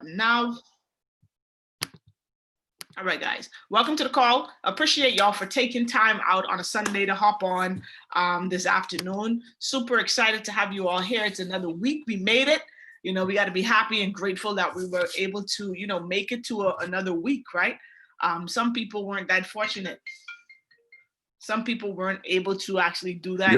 Now, all right, guys, welcome to the call. Appreciate y'all for taking time out on a Sunday to hop on this afternoon. Super excited to have you all here. It's another week. We made it. You know, we got to be happy and grateful that we were able to, you know, make it to another week, right? Some people weren't that fortunate. Some people weren't able to actually do that.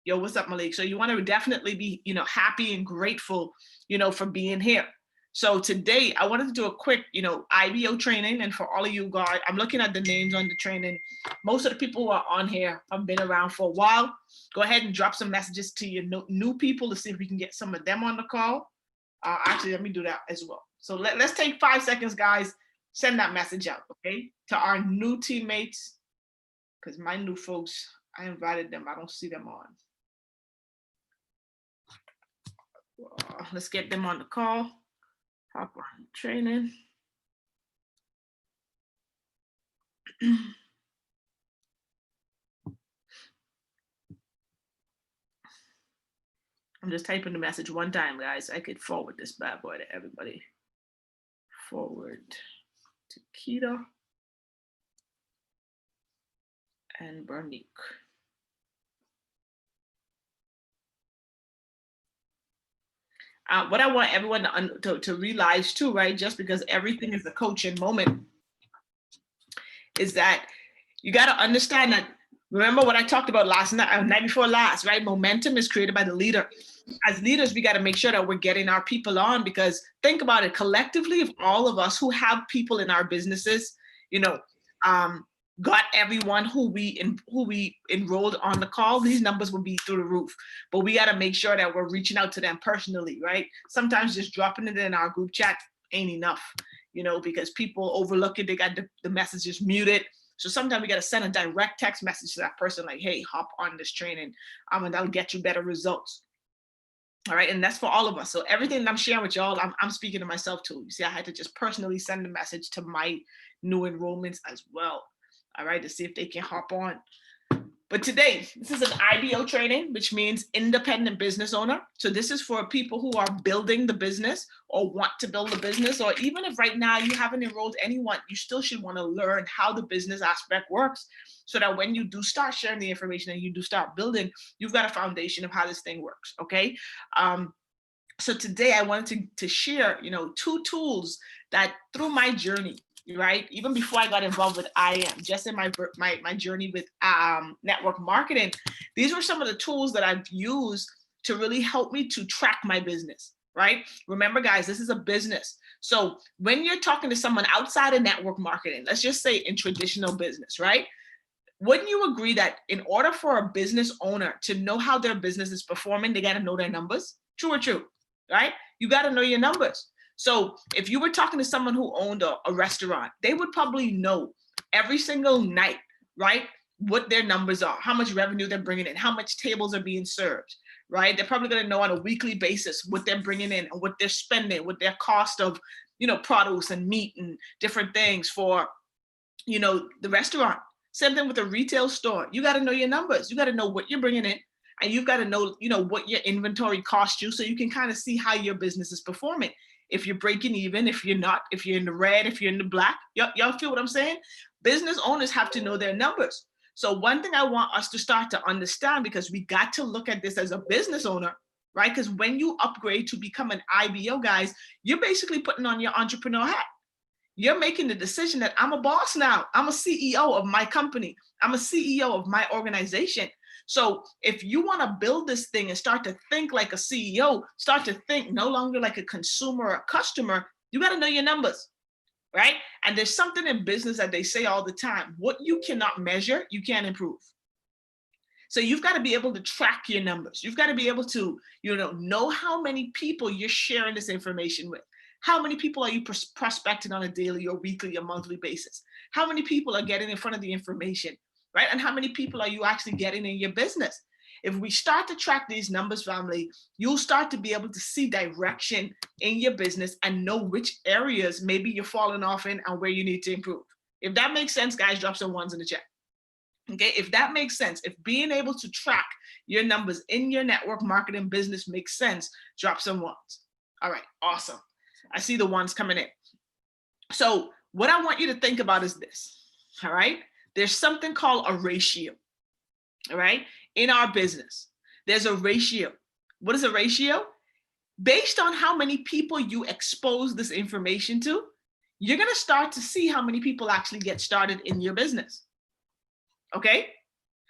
Yo, what's up, Malik? So you want to definitely be, you know, happy and grateful, you know, for being here. So today I wanted to do a quick, you know, IBO training. And for all of you guys, I'm looking at the names on the training. Most of the people who are on here have been around for a while. Go ahead and drop some messages to your new people to see if we can get some of them on the call. Actually, let me do that as well. So let's take 5 seconds, guys. Send that message out, okay? To our new teammates, because my new folks, I invited them. I don't see them on. Let's get them on the call. Hop on training. I'm just typing the message one time, guys. I could forward this bad boy to everybody. Forward to Keita and Bernique. What I want everyone to realize too, right? Just because everything is a coaching moment, is that you got to understand that. Remember what I talked about last night before last, right? Momentum is created by the leader. As leaders, we got to make sure that we're getting our people on, because think about it, collectively, if all of us who have people in our businesses, you know, got everyone who we enrolled on the call, these numbers will be through the roof. But we got to make sure that we're reaching out to them personally, right? Sometimes just dropping it in our group chat ain't enough, you know, because people overlook it. They got the messages muted. So sometimes we got to send a direct text message to that person like, hey, hop on this training, and that'll get you better results. All right, and that's for all of us. So everything that I'm sharing with y'all, I'm speaking to myself too. You see, I had to just personally send a message to my new enrollments as well. All right, to see if they can hop on. But today, this is an IBO training, which means independent business owner. So this is for people who are building the business or want to build the business, or even if right now you haven't enrolled anyone, you still should want to learn how the business aspect works, so that when you do start sharing the information and you do start building, you've got a foundation of how this thing works, okay? So today I wanted to share, you know, 2 tools that through my journey, right, even before I got involved with IM, just in my journey with network marketing, these were some of the tools that I've used to really help me to track my business, right? Remember, guys, this is a business. So when you're talking to someone outside of network marketing, let's just say in traditional business, right? Wouldn't you agree that in order for a business owner to know how their business is performing, they got to know their numbers? True or true, right? You got to know your numbers. So if you were talking to someone who owned a restaurant, they would probably know every single night, right, what their numbers are, how much revenue they're bringing in, how much tables are being served, right? They're probably going to know on a weekly basis what they're bringing in and what they're spending, what their cost of, you know, produce and meat and different things for, you know, the restaurant. Same thing with a retail store. You got to know your numbers. You got to know what you're bringing in, and you've got to know, you know, what your inventory costs you, so you can kind of see how your business is performing. If you're breaking even, if you're not, if you're in the red, if you're in the black, y'all feel what I'm saying? Business owners have to know their numbers. So one thing I want us to start to understand, because we got to look at this as a business owner, right? Because when you upgrade to become an IBO, guys, you're basically putting on your entrepreneur hat. You're making the decision that I'm a boss now. I'm a CEO of my company. I'm a CEO of my organization. So if you want to build this thing and start to think like a CEO, start to think no longer like a consumer or a customer, you got to know your numbers, right? And there's something in business that they say all the time: what you cannot measure, you can't improve. So you've got to be able to track your numbers. You've got to be able to, you know how many people you're sharing this information with. How many people are you prospecting on a daily or weekly or monthly basis? How many people are getting in front of the information, right? And how many people are you actually getting in your business? If we start to track these numbers, family, you'll start to be able to see direction in your business and know which areas maybe you're falling off in and where you need to improve. If that makes sense, guys, drop some ones in the chat. Okay, if that makes sense, if being able to track your numbers in your network marketing business makes sense, drop some ones. All right, awesome. I see the ones coming in. So what I want you to think about is this, all right? There's something called a ratio, all right? In our business, there's a ratio. What is a ratio? Based on how many people you expose this information to, you're going to start to see how many people actually get started in your business. Okay?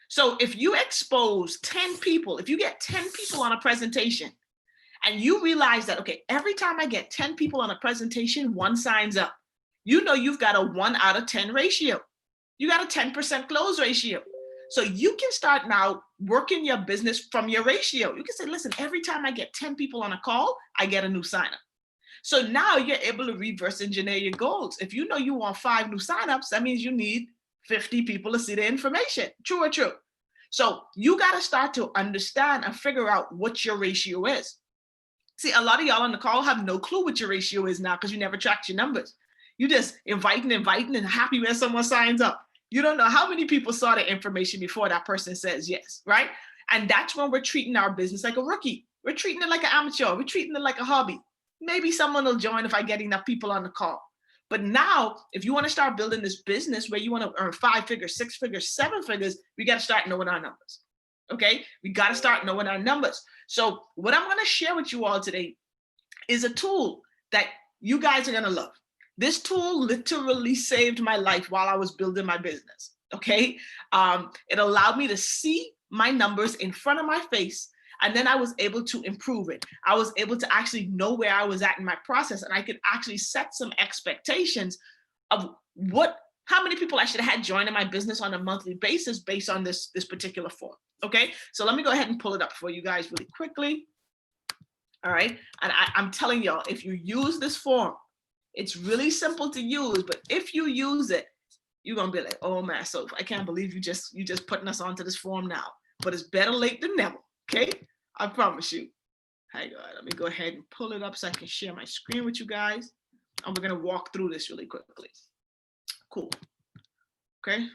So if you expose 10 people, if you get 10 people on a presentation and you realize that, okay, every time I get 10 people on a presentation, one signs up, you know you've got a 1 out of 10 ratio. You got a 10% close ratio. So you can start now working your business from your ratio. You can say, listen, every time I get 10 people on a call, I get a new sign up. So now you're able to reverse engineer your goals. If you know you want 5 new signups, that means you need 50 people to see the information. True or true? So you got to start to understand and figure out what your ratio is. See, a lot of y'all on the call have no clue what your ratio is now because you never tracked your numbers. You just inviting and happy when someone signs up. You don't know how many people saw the information before that person says yes, right? And that's when we're treating our business like a rookie. We're treating it like an amateur. We're treating it like a hobby. Maybe someone will join if I get enough people on the call. But now, if you want to start building this business where you want to earn 5 figures, 6 figures, 7 figures, we got to start knowing our numbers. Okay? We got to start knowing our numbers. So what I'm going to share with you all today is a tool that you guys are going to love. This tool literally saved my life while I was building my business. Okay? It allowed me to see my numbers in front of my face. And then I was able to improve it. I was able to actually know where I was at in my process. And I could actually set some expectations of how many people I should have had joining my business on a monthly basis based on this particular form. Okay, so let me go ahead and pull it up for you guys really quickly. All right, and I'm telling y'all, if you use this form, it's really simple to use, but if you use it, you're gonna be like, oh man, so I can't believe you just putting us onto this form now. But it's better late than never. Okay, I promise you. Hang on, let me go ahead and pull it up so I can share my screen with you guys. And we're gonna walk through this really quickly. Cool. Okay.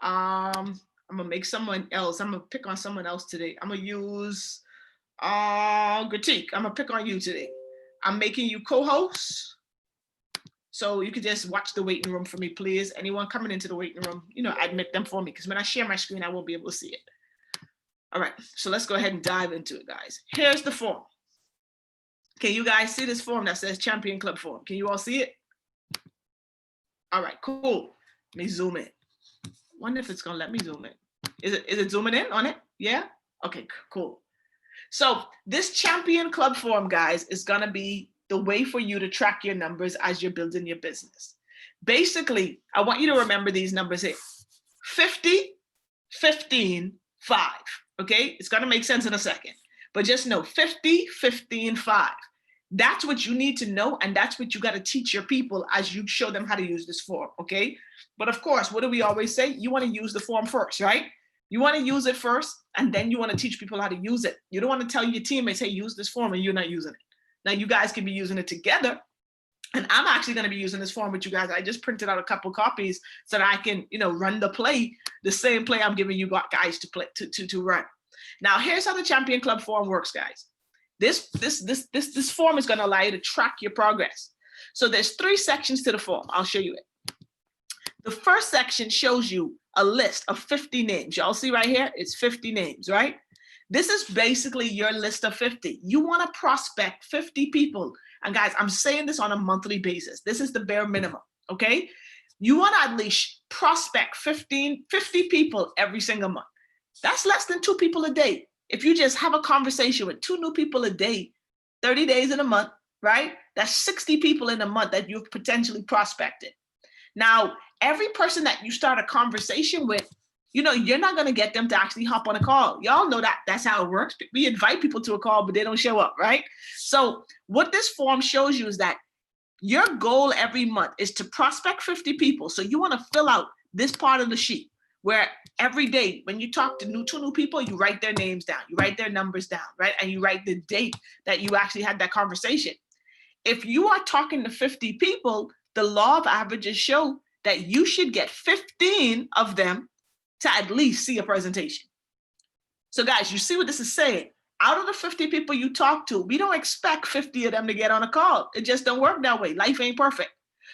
I'm gonna make someone else. I'm gonna pick on someone else today. I'm gonna use Critique. I'm gonna pick on you today. I'm making you co-host. So you could just watch the waiting room for me, please. Anyone coming into the waiting room, admit them for me, because when I share my screen, I won't be able to see it. All right, so let's go ahead and dive into it, guys. Here's the form. Can you guys see this form that says Champion Club form? Can you all see it? All right, cool. Let me zoom in. Wonder if it's gonna let me zoom in. Is it zooming in on it? Yeah? Okay, cool. So this Champion Club form, guys, is gonna be the way for you to track your numbers as you're building your business. Basically, I want you to remember these numbers here. 50, 15, 5. Okay, it's going to make sense in a second, but just know 50, 15, 5. That's what you need to know, and that's what you got to teach your people as you show them how to use this form, okay? But of course, what do we always say? You want to use the form first, right? You want to use it first, and then you want to teach people how to use it. You don't want to tell your teammates, hey, use this form, and you're not using it. Now, you guys can be using it together, and I'm actually going to be using this form with you guys. I just printed out a couple copies so that I can, run the play, the same play I'm giving you guys to play to run. Now, here's how the Champion Club form works, guys. This form is going to allow you to track your progress. So there's 3 sections to the form. I'll show you it. The first section shows you a list of 50 names. Y'all see right here? It's 50 names, right? This is basically your list of 50. You want to prospect 50 people. And guys, I'm saying this on a monthly basis. This is the bare minimum, okay? You want to at least prospect 50 people every single month. That's less than 2 people a day. If you just have a conversation with 2 new people a day, 30 days in a month, right? That's 60 people in a month that you've potentially prospected. Now, every person that you start a conversation with, you're not going to get them to actually hop on a call. Y'all know that that's how it works. We invite people to a call, but they don't show up, right? So what this form shows you is that your goal every month is to prospect 50 people. So you want to fill out this part of the sheet where every day when you talk to 2 new people, you write their names down, you write their numbers down, right? And you write the date that you actually had that conversation. If you are talking to 50 people, the law of averages show that you should get 15 of them to at least see a presentation. So guys, you see what this is saying? Out of the 50 people you talk to, we don't expect 50 of them to get on a call. It just don't work that way. Life ain't perfect.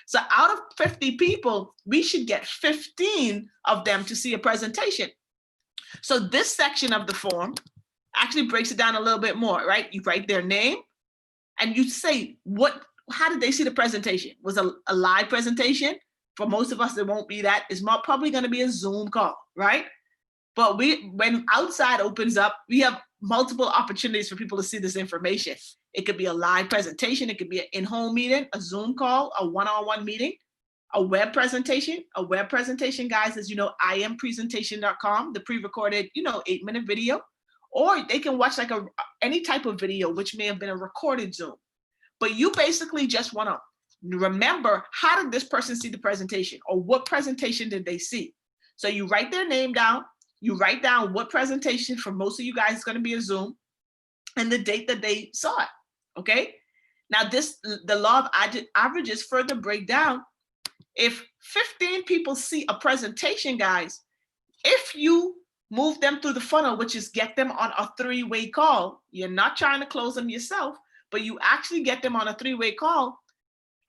So out of 50 people, we should get 15 of them to see a presentation. So this section of the form actually breaks it down a little bit more, right? You write their name and you say, how did they see the presentation? Was a live presentation? For most of us, it won't be that. It's probably going to be a Zoom call, right? But when outside opens up, we have multiple opportunities for people to see this information. It could be a live presentation. It could be an in-home meeting, a Zoom call, a one-on-one meeting, a web presentation. A web presentation, guys, is, impresentation.com, the pre-recorded, 8-minute video. Or they can watch like any type of video, which may have been a recorded Zoom. But you basically just want to remember, how did this person see the presentation, or what presentation did they see? So you write their name down, you write down what presentation, for most of you guys is going to be a Zoom, and the date that they saw it, okay? Now the law of averages further break down. If 15 people see a presentation, guys, if you move them through the funnel, which is get them on a 3-way call, you're not trying to close them yourself, but you actually get them on a 3-way call,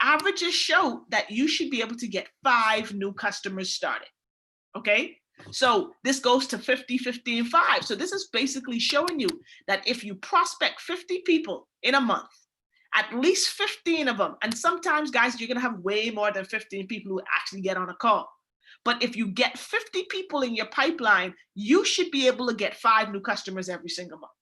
averages show that you should be able to get 5 new customers started, okay? So this goes to 50, 15, 5. So this is basically showing you that if you prospect 50 people in a month, at least 15 of them, and sometimes, guys, you're gonna have way more than 15 people who actually get on a call. But if you get 50 people in your pipeline, you should be able to get 5 new customers every single month,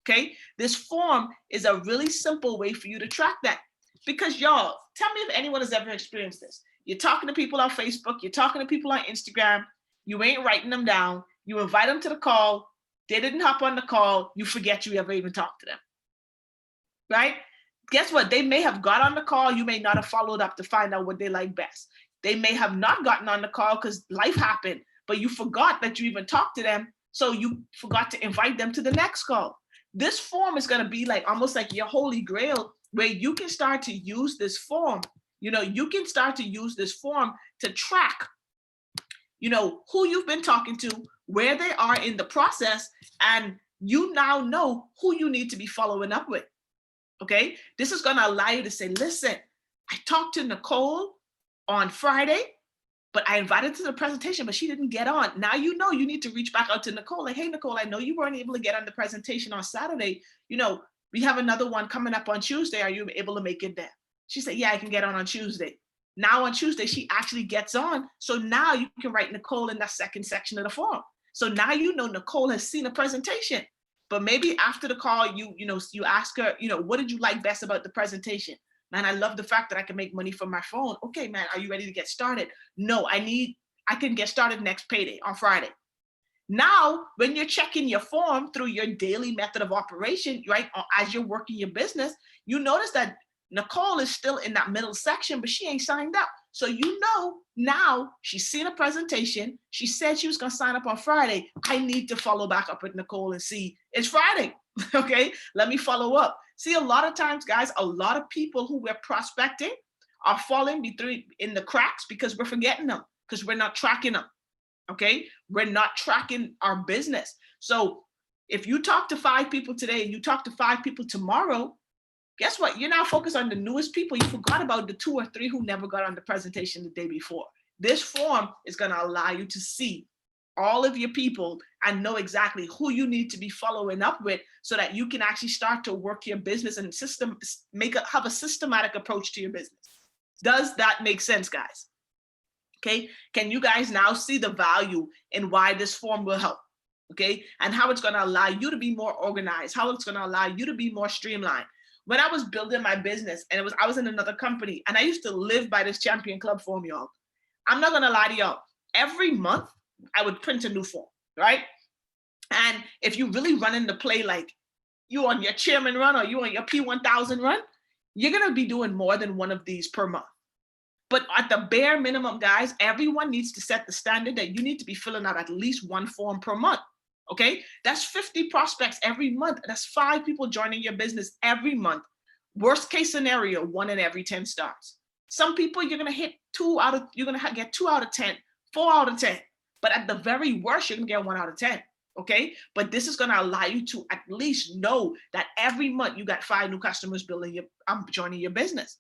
okay? This form is a really simple way for you to track that. Because y'all, tell me if anyone has ever experienced this. You're talking to people on Facebook, you're talking to people on Instagram, you ain't writing them down, you invite them to the call, they didn't hop on the call, you forget you ever even talked to them, right? Guess what? They may have got on the call, you may not have followed up to find out what they like best. They may have not gotten on the call because life happened, but you forgot that you even talked to them, so you forgot to invite them to the next call. This form is going to be like almost like your holy grail, where you can start to use this form. You can start to use this form to track, who you've been talking to, where they are in the process, and you now know who you need to be following up with, okay? This is going to allow you to say, listen, I talked to Nicole on Friday, but I invited her to the presentation, but she didn't get on. Now you need to reach back out to Nicole, like, hey, Nicole, I know you weren't able to get on the presentation on Saturday. We have another one coming up on Tuesday. Are you able to make it there? She said, yeah, I can get on Tuesday. Now on Tuesday, she actually gets on. So now you can write Nicole in that second section of the form. So now Nicole has seen a presentation. But maybe after the call, you ask her, what did you like best about the presentation? Man, I love the fact that I can make money from my phone. Okay, man, are you ready to get started? No, I can get started next payday on Friday. Now, when you're checking your form through your daily method of operation, right, as you're working your business, you notice that Nicole is still in that middle section, but she ain't signed up. So now she's seen a presentation. She said she was going to sign up on Friday. I need to follow back up with Nicole and see, it's Friday, okay? Let me follow up. See, a lot of times, guys, a lot of people who we're prospecting are falling in the cracks because we're forgetting them, because we're not tracking them. Okay, we're not tracking our business. So if you talk to 5 people today and you talk to 5 people tomorrow, guess what? You're now focused on the newest people. You forgot about the 2 or 3 who never got on the presentation the day before. This form is going to allow you to see all of your people and know exactly who you need to be following up with, so that you can actually start to work your business and have a systematic approach to your business. Does that make sense, guys? Okay, can you guys now see the value in why this form will help? Okay, and how it's going to allow you to be more organized, how it's going to allow you to be more streamlined. When I was building my business, and I was in another company, and I used to live by this Champion Club form, y'all. I'm not going to lie to y'all. Every month, I would print a new form, right? And if you really run into play, like you on your chairman run or you on your P1000 run, you're going to be doing more than one of these per month. But at the bare minimum, guys, everyone needs to set the standard that you need to be filling out at least 1 form per month, okay? That's 50 prospects every month. That's 5 people joining your business every month. Worst case scenario, 1 in every 10 starts. Some people you're going to hit you're going to get 2 out of 10, 4 out of 10. But at the very worst, you're going to get 1 out of 10. okay? But this is gonna allow you to at least know that every month you got 5 new customers joining your business.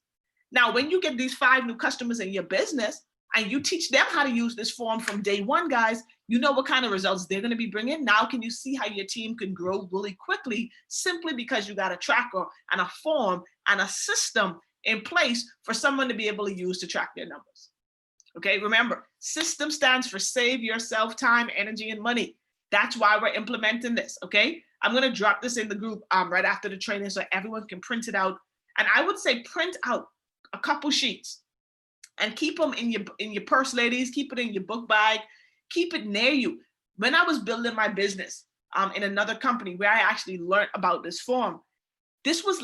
Now, when you get these 5 new customers in your business and you teach them how to use this form from day one, guys, you know what kind of results they're gonna be bringing. Now, can you see how your team can grow really quickly simply because you got a tracker and a form and a system in place for someone to be able to use to track their numbers? Okay, remember, system stands for save yourself time, energy, and money. That's why we're implementing this, okay? I'm gonna drop this in the group right after the training so everyone can print it out. And I would say print out a couple sheets and keep them in your purse, ladies. Keep it in your book bag. Keep it near you. When I was building my business in another company where I actually learned about this form, this was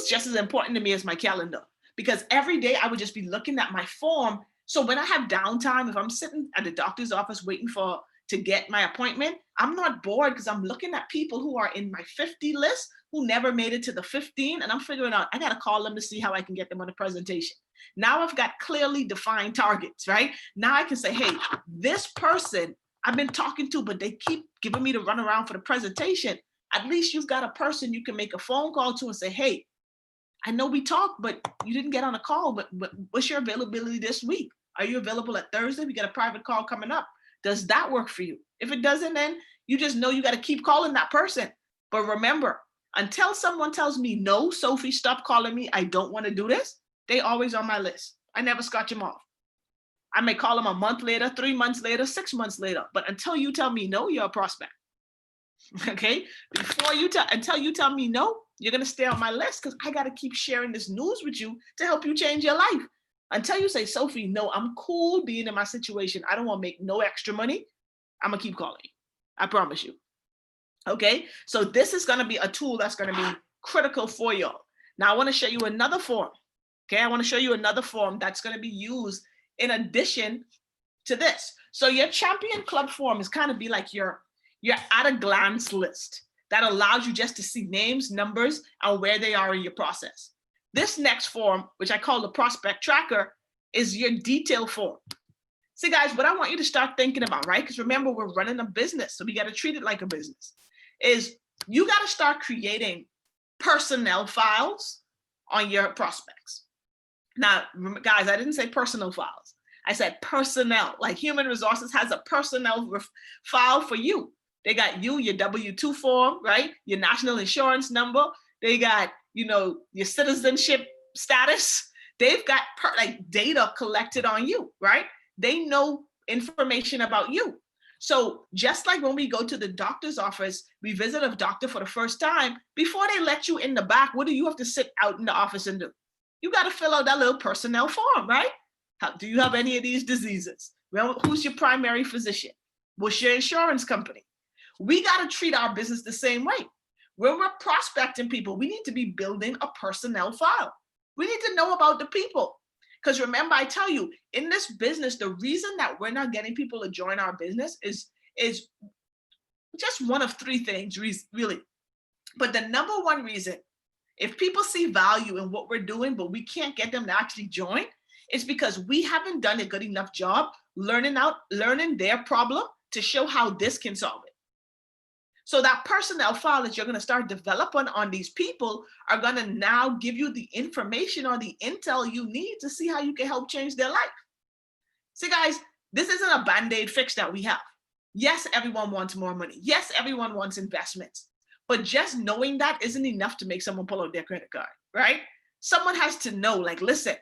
just as important to me as my calendar, because every day I would just be looking at my form. So when I have downtime, if I'm sitting at the doctor's office waiting to get my appointment, I'm not bored because I'm looking at people who are in my 50 list who never made it to the 15, and I'm figuring out I got to call them to see how I can get them on a presentation. Now I've got clearly defined targets, right? Now I can say, hey, this person I've been talking to, but they keep giving me the runaround for the presentation. At least you've got a person you can make a phone call to and say, hey, I know we talked, but you didn't get on a call, but what's your availability this week? Are you available at Thursday? We got a private call coming up. Does that work for you? If it doesn't, then you just know you got to keep calling that person. But remember, until someone tells me, no, Sophie, stop calling me, I don't want to do this, they always on my list. I never scratch them off. I may call them a month later, 3 months later, 6 months later. But until you tell me no, you're a prospect. Okay? Until you tell me no, you're going to stay on my list because I got to keep sharing this news with you to help you change your life. Until you say, Sophie, no, I'm cool being in my situation. I don't want to make no extra money. I'm going to keep calling you. I promise you. Okay? So this is going to be a tool that's going to be critical for y'all. Now, I want to show you another form. Okay? I want to show you another form that's going to be used in addition to this. So your champion club form is kind of be like your at a glance list that allows you just to see names, numbers, and where they are in your process. This next form, which I call the prospect tracker, is your detail form. See, guys, what I want you to start thinking about, right? Because remember, we're running a business, so we got to treat it like a business, is you got to start creating personnel files on your prospects. Now, guys, I didn't say personal files. I said personnel, like human resources has a personnel file for you. They got you, your W-2 form, right? Your national insurance number. They got, your citizenship status. They've got data collected on you, right? They know information about you. So just like when we go to the doctor's office, we visit a doctor for the first time, before they let you in the back, what do you have to sit out in the office and do? You got to fill out that little personnel form, right? Do you have any of these diseases? Well, who's your primary physician? What's your insurance company? We got to treat our business the same way. When we're prospecting people, we need to be building a personnel file. We need to know about the people. Because remember, I tell you, in this business, the reason that we're not getting people to join our business is just one of three things, really. But the number one reason, if people see value in what we're doing, but we can't get them to actually join, it's because we haven't done a good enough job learning their problem to show how this can solve it. So that personnel file that you're going to start developing on these people are going to now give you the information or the intel you need to see how you can help change their life. See, guys, this isn't a Band-Aid fix that we have. Yes, everyone wants more money. Yes, everyone wants investments. But just knowing that isn't enough to make someone pull out their credit card, right? Someone has to know, listen,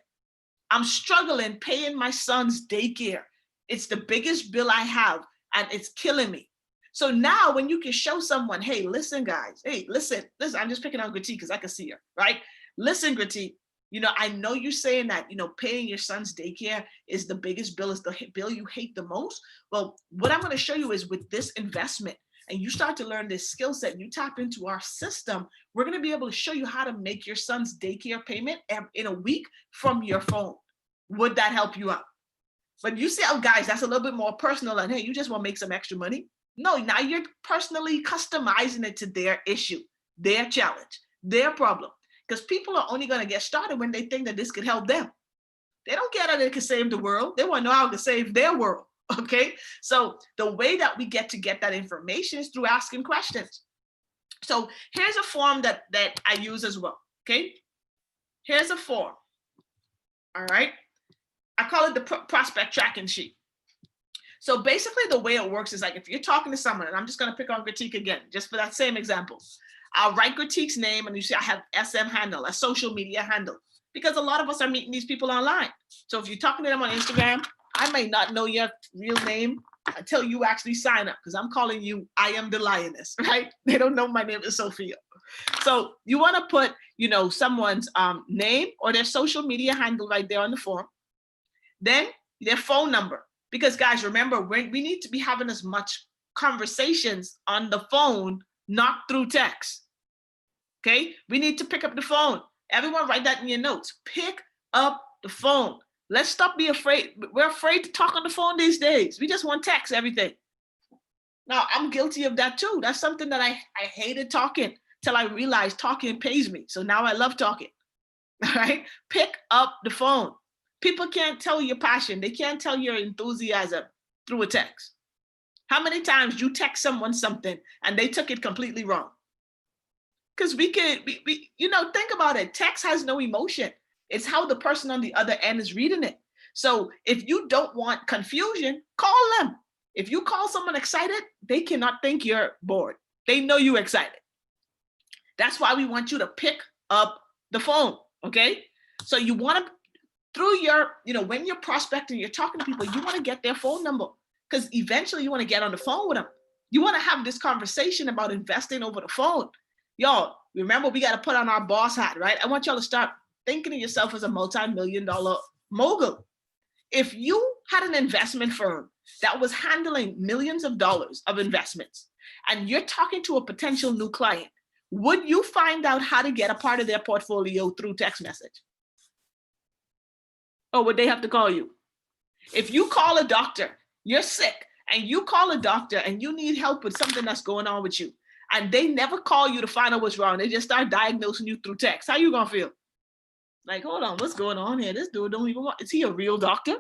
I'm struggling paying my son's daycare. It's the biggest bill I have, and it's killing me. So now when you can show someone, hey, listen, guys, hey, listen, I'm just picking on Gritty because I can see her, right? Listen, Gritty, I know you're saying that, paying your son's daycare is the biggest bill, is the bill you hate the most. Well, what I'm going to show you is with this investment, and you start to learn this skill set, and you tap into our system, we're going to be able to show you how to make your son's daycare payment in a week from your phone. Would that help you out? But you see how, guys, that's a little bit more personal than, hey, you just want to make some extra money. No, now you're personally customizing it to their issue, their challenge, their problem. Because people are only going to get started when they think that this could help them. They don't care that it can save the world. They want to know how it can save their world. Okay, so the way that we get that information is through asking questions. So here's a form that I use as well. Okay, here's a form. All right, I call it the prospect tracking sheet. So basically the way it works is like if you're talking to someone, and I'm just going to pick on Critique again, just for that same example. I'll write Critique's name and you see I have SM handle, a social media handle, because a lot of us are meeting these people online. So if you're talking to them on Instagram, I may not know your real name until you actually sign up, because I'm calling you I am the lioness, right? They don't know my name is Sophia. So you want to put, you know, someone's name or their social media handle right there on the form. Then their phone number. Because guys, remember, we need to be having as much conversations on the phone, not through text. Okay, we need to pick up the phone. Everyone write that in your notes. Pick up the phone. Let's stop being afraid. We're afraid to talk on the phone these days. We just want text everything. Now, I'm guilty of that too. That's something that I hated talking till I realized talking pays me. So now I love talking. All right, pick up the phone. People can't tell your passion. They can't tell your enthusiasm through a text. How many times you text someone something and they took it completely wrong? Because we you know, think about it. Text has no emotion. It's how the person on the other end is reading it. So if you don't want confusion, call them. If you call someone excited, they cannot think you're bored. They know you're excited. That's why we want you to pick up the phone, okay? So you want to, through your, you know, when you're prospecting, you're talking to people, you want to get their phone number, because eventually you want to get on the phone with them. You want to have this conversation about investing over the phone. Y'all, remember, we got to put on our boss hat, right? I want y'all to start thinking of yourself as a multi-million-dollar mogul. If you had an investment firm that was handling millions of dollars of investments, and you're talking to a potential new client, would you find out how to get a part of their portfolio through text message? Or would they have to call you? If you call a doctor, you're sick, and you call a doctor and you need help with something that's going on with you, and they never call you to find out what's wrong, they just start diagnosing you through text, how you gonna feel? Like, hold on, what's going on here? This dude don't even want, is he a real doctor?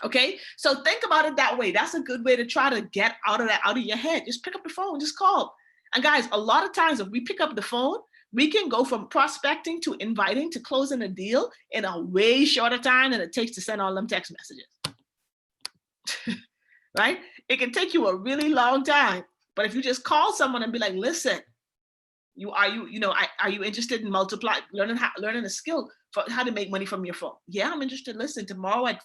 Okay, so think about it that way. That's a good way to try to get out of your head. Just pick up the phone, just call. And guys, a lot of times if we pick up the phone, we can go from prospecting to inviting to closing a deal in a way shorter time than it takes to send all them text messages. Right? It can take you a really long time. But if you just call someone and be like, listen, are you interested in learning a skill for how to make money from your phone? Yeah, I'm interested. Listen, tomorrow at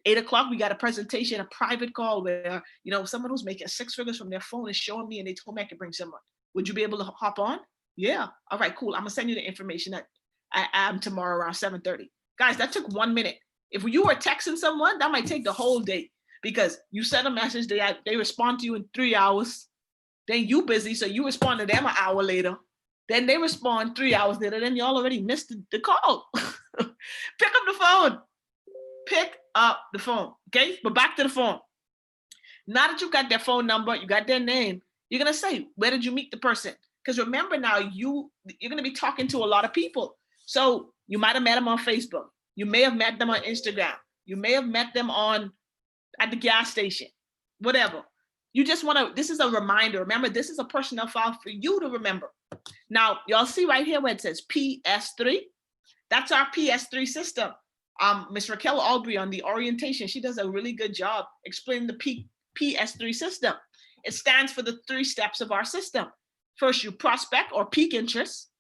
8 o'clock, we got a presentation, a private call where, you know, someone who's making 6 figures from their phone is showing me, and they told me I could bring someone. Would you be able to hop on? Yeah. All right, cool. I'm gonna send you the information that I am tomorrow around 7:30. Guys, that took 1 minute. If you were texting someone, that might take the whole day, because you send a message, they respond to you in 3 hours. Then you busy, so you respond to them an hour later. Then they respond 3 hours later. Then y'all already missed the call. Pick up the phone. Pick up the phone. Okay, but back to the phone. Now that you got their phone number, you got their name, you're gonna say, where did you meet the person? Because remember now, you're gonna be talking to a lot of people. So you might have met them on Facebook. You may have met them on Instagram. You may have met them at the gas station, whatever. You just want to, this is a reminder. Remember, this is a personnel file for you to remember. Now, y'all see right here where it says PS3? That's our PS3 system. Ms. Raquel Albury on the orientation, she does a really good job explaining the PS3 system. It stands for the 3 steps of our system. First, you prospect or pique interest.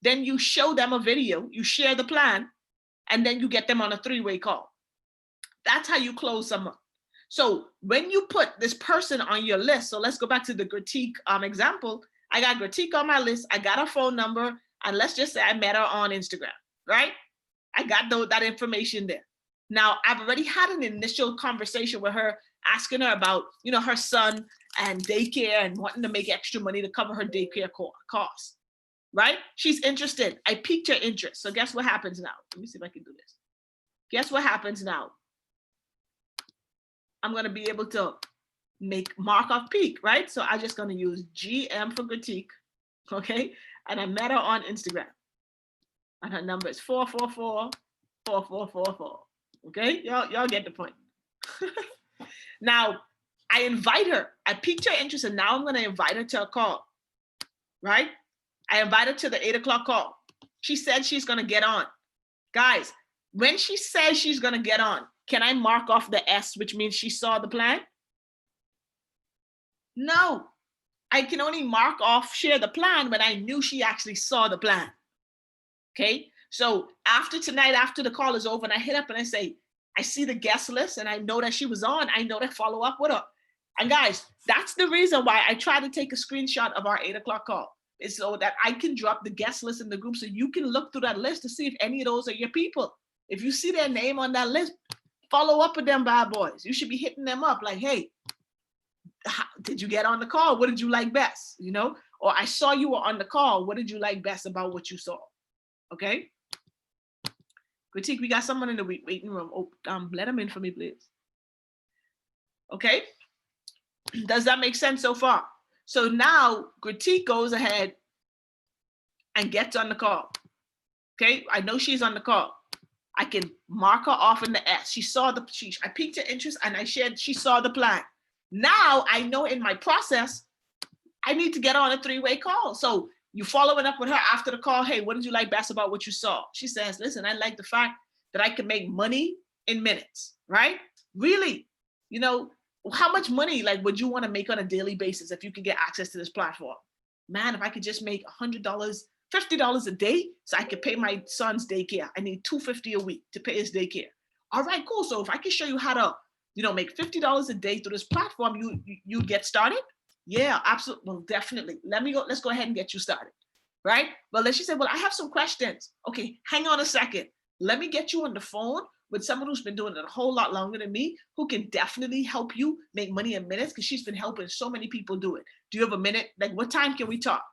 Then you show them a video, you share the plan, and then you get them on a 3-way call. That's how you close someone. So when you put this person on your list, so let's go back to the Critique example. I got Critique on my list. I got her phone number, and let's just say I met her on Instagram, right? I got that information there. Now, I've already had an initial conversation with her, asking her about, you know, her son and daycare and wanting to make extra money to cover her daycare costs, right? She's interested. I piqued her interest. So guess what happens now? Let me see if I can do this. Guess what happens now? I'm going to be able to mark off pique, right? So I'm just going to use GM for Critique, okay? And I met her on Instagram. And her number is 444-4444. Okay, y'all get the point. Now, I invite her. I piqued her interest, and now I'm going to invite her to a call, right? I invite her to the 8 o'clock call. She said she's going to get on. Guys, when she says she's going to get on, can I mark off the S, which means she saw the plan? No. I can only mark off share the plan when I knew she actually saw the plan. Okay? So after tonight, after the call is over, and I hit up and I say, I see the guest list and I know that she was on. I know to follow up with her. And guys, that's the reason why I try to take a screenshot of our 8 o'clock call. It's so that I can drop the guest list in the group so you can look through that list to see if any of those are your people. If you see their name on that list, follow up with them bad boys. You should be hitting them up like, hey, did you get on the call? What did you like best? You know, or I saw you were on the call. What did you like best about what you saw? Okay. Critique, we got someone in the waiting room. Oh, let them in for me, please. Okay. Does that make sense so far? So now Critique goes ahead and gets on the call. Okay, I know she's on the call. I can mark her off in the S. She saw the, I piqued her interest and I shared, she saw the plan. Now I know in my process, I need to get on a 3-way call. So you following up with her after the call. Hey, what did you like best about what you saw? She says, listen, I like the fact that I can make money in minutes, right? Really, you know, how much money like would you want to make on a daily basis if you could get access to this platform? Man, if I could just make $100, $50 a day so I could pay my son's daycare. I need $250 a week to pay his daycare. All right, cool. So if I can show you how to, you know, make $50 a day through this platform, you get started? Yeah, absolutely. Well, definitely. Let's go ahead and get you started. Right? Well, then she said, well, I have some questions. Okay, hang on a second. Let me get you on the phone with someone who's been doing it a whole lot longer than me, who can definitely help you make money in minutes, because she's been helping so many people do it. Do you have a minute? Like, what time can we talk?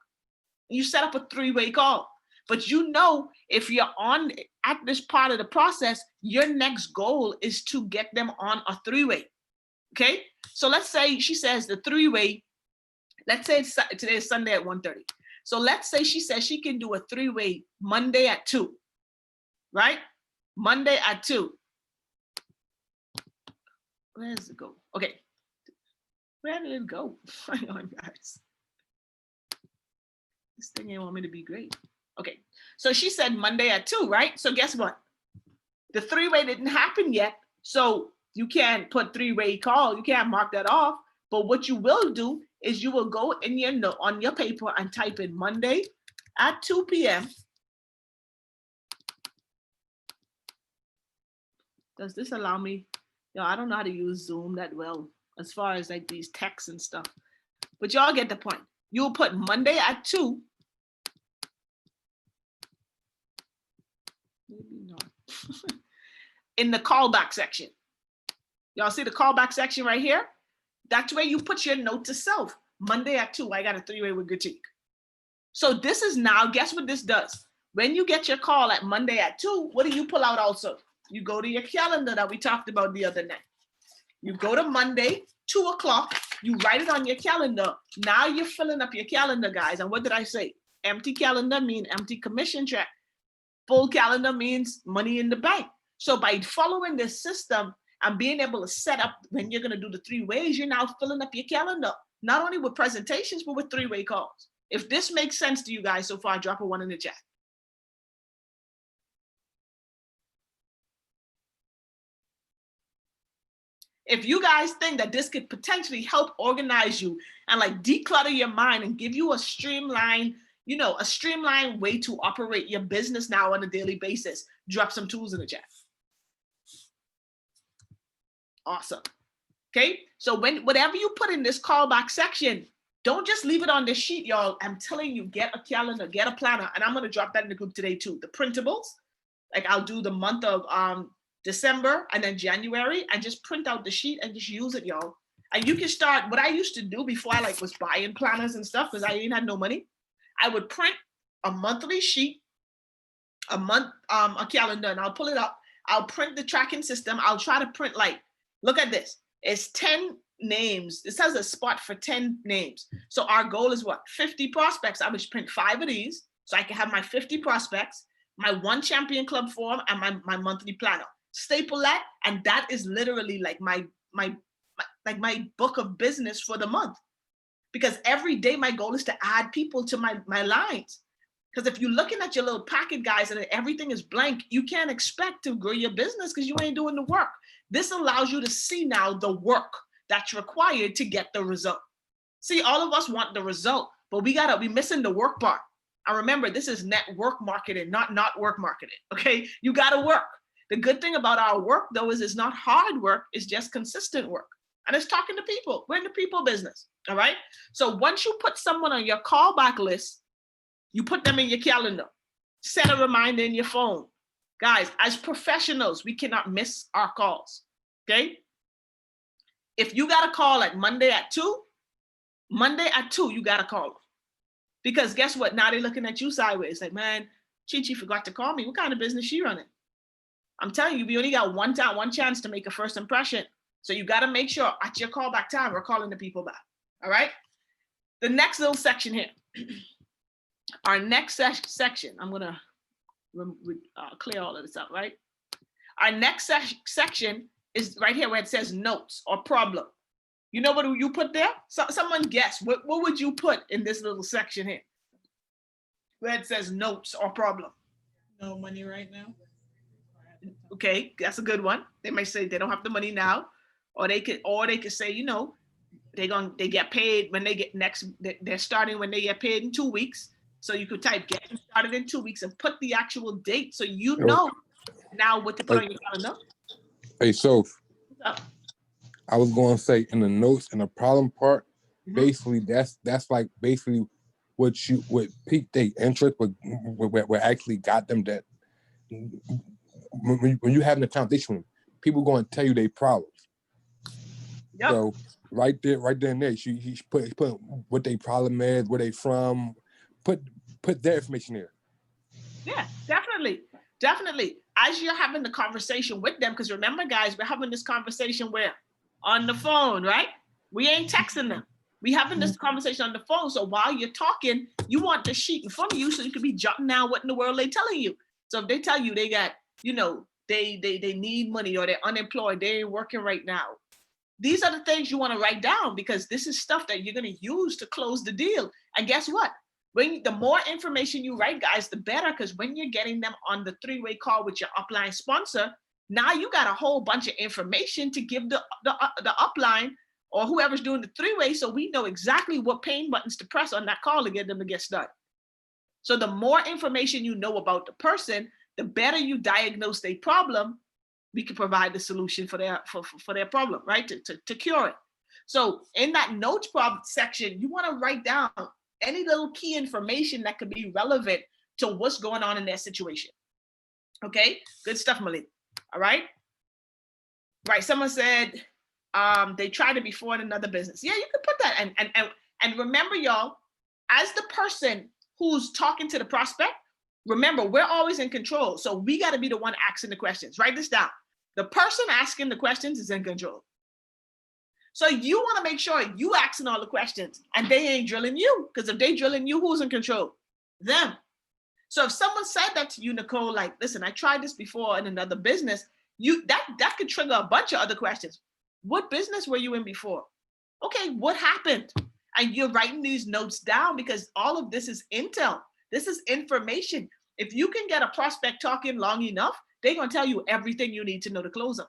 And you set up a 3-way call. But you know, if you're on at this part of the process, your next goal is to get them on a 3-way. Okay? So let's say she says the 3-way, let's say today is Sunday at 1:30. So let's say she says she can do a 3-way Monday at 2, right? Monday at 2. Where does it go? Okay. Where did it go? Hang on, guys. This thing ain't want me to be great. Okay. So she said Monday at 2, right? So guess what? The 3-way didn't happen yet. So you can't put 3-way call. You can't mark that off. But what you will do is you will go in your note on your paper and type in Monday at 2 p.m. Does this allow me? Yo, I don't know how to use Zoom that well as far as like these texts and stuff. But y'all get the point. You'll put Monday at 2. Maybe not. In the callback section. Y'all see the callback section right here? That's where you put your note to self. Monday at 2, I got a 3-way with Critique. So this is now, guess what this does? When you get your call at Monday at 2, what do you pull out also? You go to your calendar that we talked about the other night. You go to Monday, 2 o'clock, you write it on your calendar. Now you're filling up your calendar, guys. And what did I say? Empty calendar means empty commission check. Full calendar means money in the bank. So by following this system and being able to set up when you're going to do the 3 ways, you're now filling up your calendar, not only with presentations, but with 3-way calls. If this makes sense to you guys so far, drop a 1 in the chat. If you guys think that this could potentially help organize you and like declutter your mind and give you a streamlined, you know, a streamlined way to operate your business now on a daily basis, drop some tools in the chat. Awesome. Okay. So whatever you put in this callback section, don't just leave it on this sheet, y'all. I'm telling you, get a calendar, get a planner. And I'm going to drop that in the group today too. The printables, like I'll do the month of December and then January, and just print out the sheet and just use it, y'all. And you can start, what I used to do before I like was buying planners and stuff, because I ain't had no money. I would print a monthly sheet, a calendar, and I'll pull it up. I'll print the tracking system. I'll try to print like, look at this. It's 10 names. This has a spot for 10 names. So our goal is what? 50 prospects. I would print 5 of these so I can have my 50 prospects, my 1 champion club form, and my monthly planner. staple that, and that is literally like my book of business for the month. Because every day my goal is to add people to my lines. Because if you're looking at your little packet, guys, and everything is blank, you can't expect to grow your business because you ain't doing the work. This allows you to see now the work that's required to get the result. See, all of us want the result, but we missing the work part. And remember, this is network marketing, not work marketing. Okay, you gotta work. The good thing about our work, though, is it's not hard work, it's just consistent work. And it's talking to people. We're in the people business. All right. So once you put someone on your callback list, you put them in your calendar, set a reminder in your phone. Guys, as professionals, we cannot miss our calls. Okay. If you got a call at Monday at 2, you got to call them. Because guess what? Now they're looking at you sideways. Like, man, Chi forgot to call me. What kind of business she running? I'm telling you, we only got one chance to make a first impression. So you got to make sure at your callback time, we're calling the people back. All right. The next little section here, our next section, I'm going to clear all of this up, right? Our next section is right here where it says notes or problem. You know what you put there? Someone guess, what would you put in this little section here? Where it says notes or problem. No money right now. Okay, that's a good one. They might say they don't have the money now, or they could say, you know, they get paid when they get they're starting when they get paid in 2 weeks. So you could type get started in 2 weeks and put the actual date so you know now what to put on your calendar. Hey, Soph. I was going to say in the notes and the problem part, basically that's like basically what piqued their interest, what actually got them that. When you're having a conversation, people going to tell you their problems. Yep. So right there and there, he put what their problem is, where they from, put their information there. Yeah, definitely. As you're having the conversation with them, because remember, guys, we're having this conversation where on the phone, right? We ain't texting them. We having this conversation on the phone. So while you're talking, you want the sheet in front of you so you can be jotting down what in the world they telling you. So if they tell you they got, you know, they need money or they're unemployed, they ain't working right now. These are the things you want to write down because this is stuff that you're going to use to close the deal. And guess what? The more information you write, guys, the better, because when you're getting them on the 3-way call with your upline sponsor, now you got a whole bunch of information to give the upline or whoever's doing the 3-way, so we know exactly what pain buttons to press on that call to get them to get started. So the more information you know about the person, the better you diagnose their problem, we can provide the solution for their problem, right? To cure it. So in that notes problem section, you want to write down any little key information that could be relevant to what's going on in their situation. Okay, good stuff, Malik. All right. Right. Someone said they tried it before in another business. Yeah, you could put that. And remember, y'all, as the person who's talking to the prospect, remember, we're always in control. So we got to be the one asking the questions. Write this down. The person asking the questions is in control. So you want to make sure you asking all the questions and they ain't drilling you. Because if they drilling you, who's in control? Them. So if someone said that to you, Nicole, like, listen, I tried this before in another business, that could trigger a bunch of other questions. What business were you in before? Okay, what happened? And you're writing these notes down because all of this is intel. This is information. If you can get a prospect talking long enough, they're going to tell you everything you need to know to close them.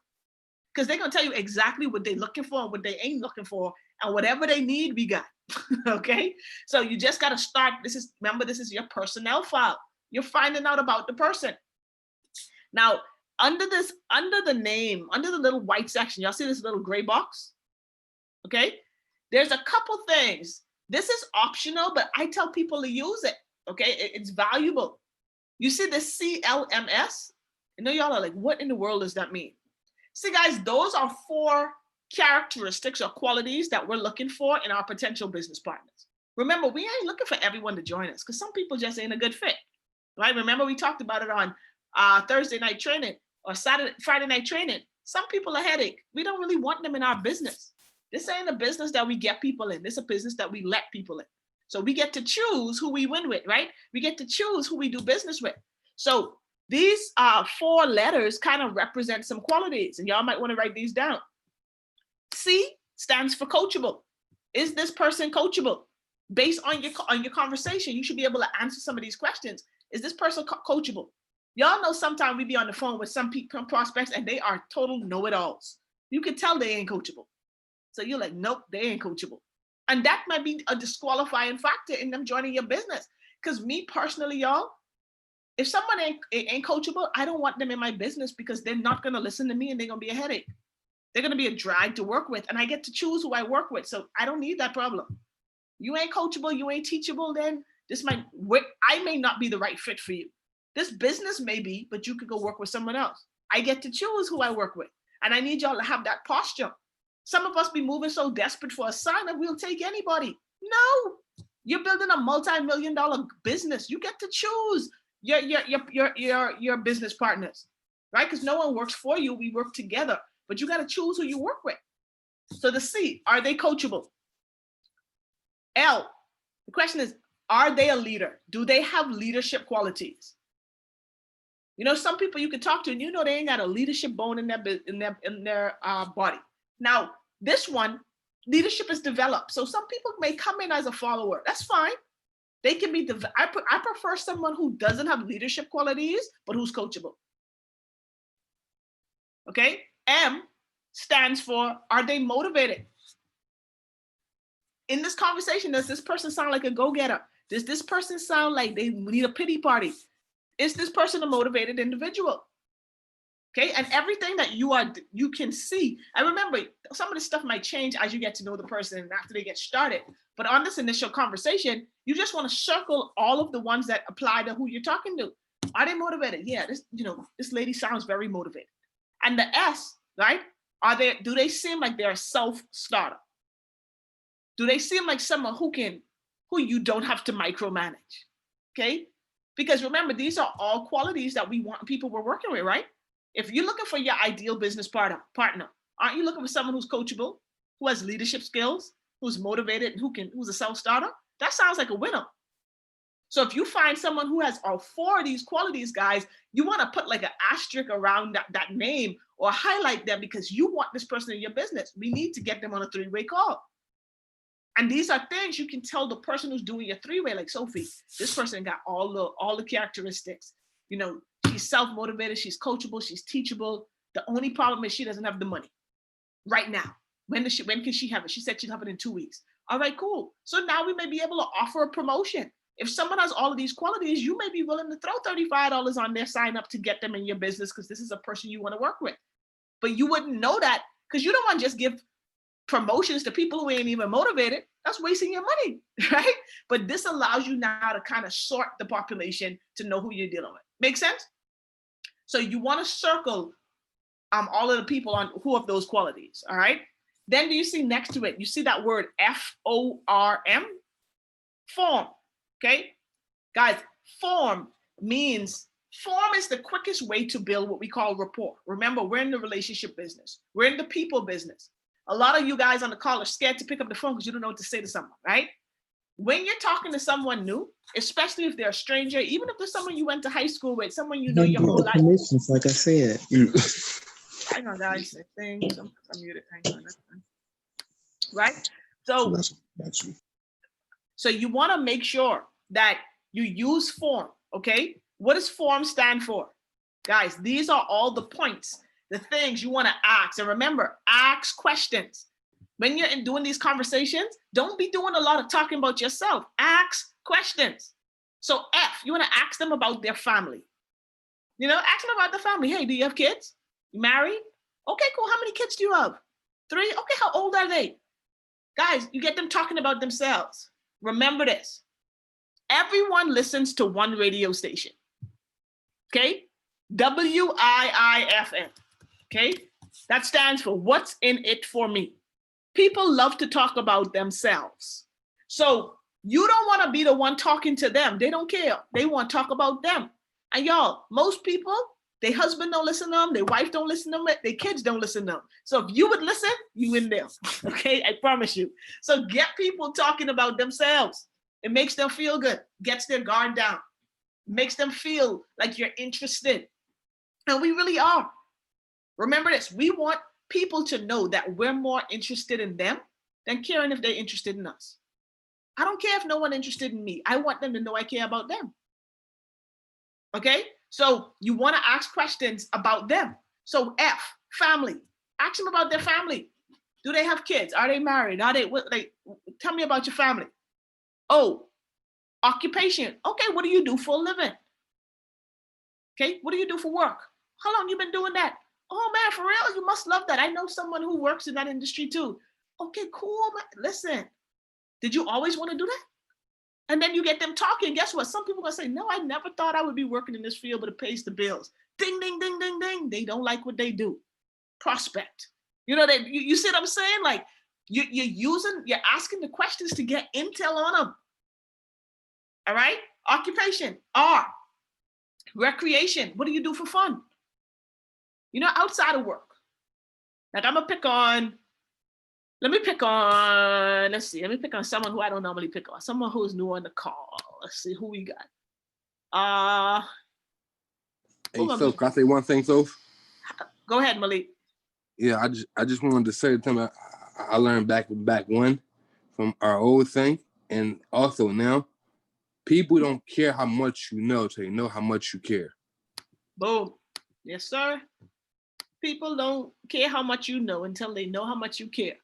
Because they're going to tell you exactly what they're looking for and what they ain't looking for. And whatever they need, we got. Okay? So you just got to start. Remember, this is your personnel file. You're finding out about the person. Now, under the name, under the little white section, y'all see this little gray box? Okay? There's a couple things. This is optional, but I tell people to use it. Okay? It's valuable. You see the CLMS? I know y'all are like, what in the world does that mean? See, guys, those are 4 characteristics or qualities that we're looking for in our potential business partners. Remember, we ain't looking for everyone to join us because some people just ain't a good fit, right? Remember, we talked about it on Thursday night training or Friday night training. Some people are headache. We don't really want them in our business. This ain't a business that we get people in. This is a business that we let people in. So we get to choose who we win with, right? We get to choose who we do business with. So These 4 letters kind of represent some qualities, and y'all might want to write these down. C stands for coachable. Is this person coachable? Based on your conversation, you should be able to answer some of these questions. Is this person coachable? Y'all know sometimes we be on the phone with some people, prospects, and they are total know-it-alls. You can tell they ain't coachable. So you're like, nope, they ain't coachable. And that might be a disqualifying factor in them joining your business. Because me personally, y'all, if someone ain't coachable, I don't want them in my business because they're not going to listen to me and they're going to be a headache. They're going to be a drag to work with, and I get to choose who I work with. So I don't need that problem. You ain't coachable, you ain't teachable, then I may not be the right fit for you. This business may be, but you could go work with someone else. I get to choose who I work with. And I need y'all to have that posture. Some of us be moving so desperate for a sign that we'll take anybody. No, you're building a multi-million-dollar business. You get to choose your business partners, right? Because no one works for you. We work together, but you got to choose who you work with. So the C, are they coachable? L, the question is, are they a leader? Do they have leadership qualities? You know, some people you can talk to and you know they ain't got a leadership bone in their body. Now, this one, leadership is developed. So some people may come in as a follower. That's fine. They can be, I prefer someone who doesn't have leadership qualities, but who's coachable. Okay? M stands for, are they motivated? In this conversation, does this person sound like a go-getter? Does this person sound like they need a pity party? Is this person a motivated individual? Okay, and everything that you can see. And remember, some of the stuff might change as you get to know the person and after they get started. But on this initial conversation, you just want to circle all of the ones that apply to who you're talking to. Are they motivated? Yeah, this lady sounds very motivated. And the S, right? Do they seem like they're a self-starter? Do they seem like someone who you don't have to micromanage? Okay? Because remember, these are all qualities that we want people we're working with, right? If you're looking for your ideal business partner, aren't you looking for someone who's coachable, who has leadership skills, who's motivated, and who's a self-starter? That sounds like a winner. So if you find someone who has all 4 of these qualities, guys, you want to put like an asterisk around that name or highlight them because you want this person in your business. We need to get them on a 3-way call. And these are things you can tell the person who's doing your 3-way, like Sophie, this person got all the characteristics. You know, she's self-motivated, she's coachable, she's teachable. The only problem is she doesn't have the money right now. When can she have it? She said she'd have it in 2 weeks. All right, cool. So now we may be able to offer a promotion. If someone has all of these qualities, you may be willing to throw $35 on their sign up to get them in your business because this is a person you want to work with. But you wouldn't know that because you don't want to just give promotions to people who ain't even motivated. That's wasting your money, right? But this allows you now to kind of sort the population to know who you're dealing with. Make sense? So you want to circle all of the people on who have those qualities, all right? Then do you see next to it, you see that word F-O-R-M? Form, okay? Guys, form is the quickest way to build what we call rapport. Remember, we're in the relationship business. We're in the people business. A lot of you guys on the call are scared to pick up the phone because you don't know what to say to someone, right? When you're talking to someone new, especially if they're a stranger, even if there's someone you went to high school with, someone you know your whole life. Permissions, like I said. Hang on, guys. Things. I'm muted. Hang on. Right? So you want to make sure that you use form, okay? What does form stand for? Guys, these are all the points, the things you want to ask. And remember, ask questions. When you're doing these conversations, don't be doing a lot of talking about yourself. Ask questions. So F, you want to ask them about their family. You know, ask them about the family. Hey, do you have kids? You married? Okay, cool. How many kids do you have? 3? Okay, how old are they? Guys, you get them talking about themselves. Remember this. Everyone listens to one radio station. Okay? WIIFM. Okay? That stands for what's in it for me. People love to talk about themselves. So you don't want to be the one talking to them. They don't care. They want to talk about them. And y'all, most people, their husband don't listen to them, their wife don't listen to them, their kids don't listen to them. So if you would listen, you in there. Okay, I promise you. So get people talking about themselves. It makes them feel good, gets their guard down. makes them feel like you're interested. And we really are. Remember this, we want people to know that we're more interested in them than caring if they're interested in us. I don't care if no one interested in me. I want them to know I care about them. Okay? So you want to ask questions about them. So F, family. Ask them about their family. Do they have kids? Are they married? Are they, what, like, tell me about your family. O, occupation. Okay, what do you do for a living? Okay, what do you do for work? How long you been doing that? Oh man, for real? You must love that. I know someone who works in that industry too. Okay, cool. Man. Listen, did you always want to do that? And then you get them talking. Guess what? Some people are gonna say, no, I never thought I would be working in this field, but it pays the bills. Ding, ding, ding, ding, ding. They don't like what they do. Prospect. You know, you see what I'm saying? Like you're asking the questions to get intel on them. All right? Occupation. R. Recreation. What do you do for fun? You know, outside of work. Like I'm gonna pick on, let me pick on someone who I don't normally pick on. Someone who's new on the call. Let's see who we got. Hey, Soph, can I say one thing, Soph? Go ahead, Malik. Yeah, I just wanted to say the time I learned back when from our old thing, and also now, people don't care how much you know till they know how much you care. Boom. Yes, sir. People don't care how much you know until they know how much you care.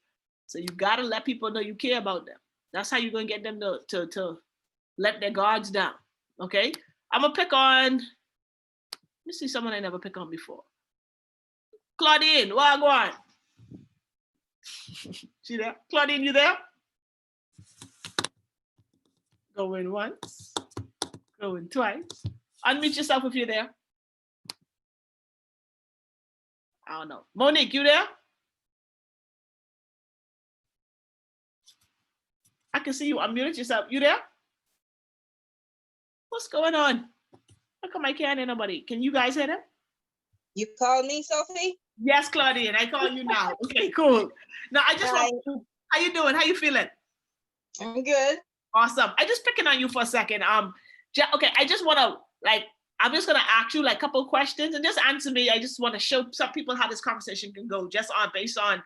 So you gotta let people know you care about them. That's how you're gonna get them to let their guards down. Okay? I'm gonna pick on, let me see someone I never picked on before. Claudine, what go on? She there? Claudine, you there? Going once, going twice. Unmute yourself if you're there. I don't know. Monique, you there? I can see you. Unmute yourself. You there? What's going on? How come I can't hear nobody? Can you guys hear them? You called me, Sophie? Yes, Claudine. I call you now. Okay, cool. Now I just want. How you doing? How you feeling? I'm good. Awesome. I just picking on you for a second. Okay. I just want to I'm just gonna ask you like a couple of questions and just answer me. I just want to show some people how this conversation can go just based on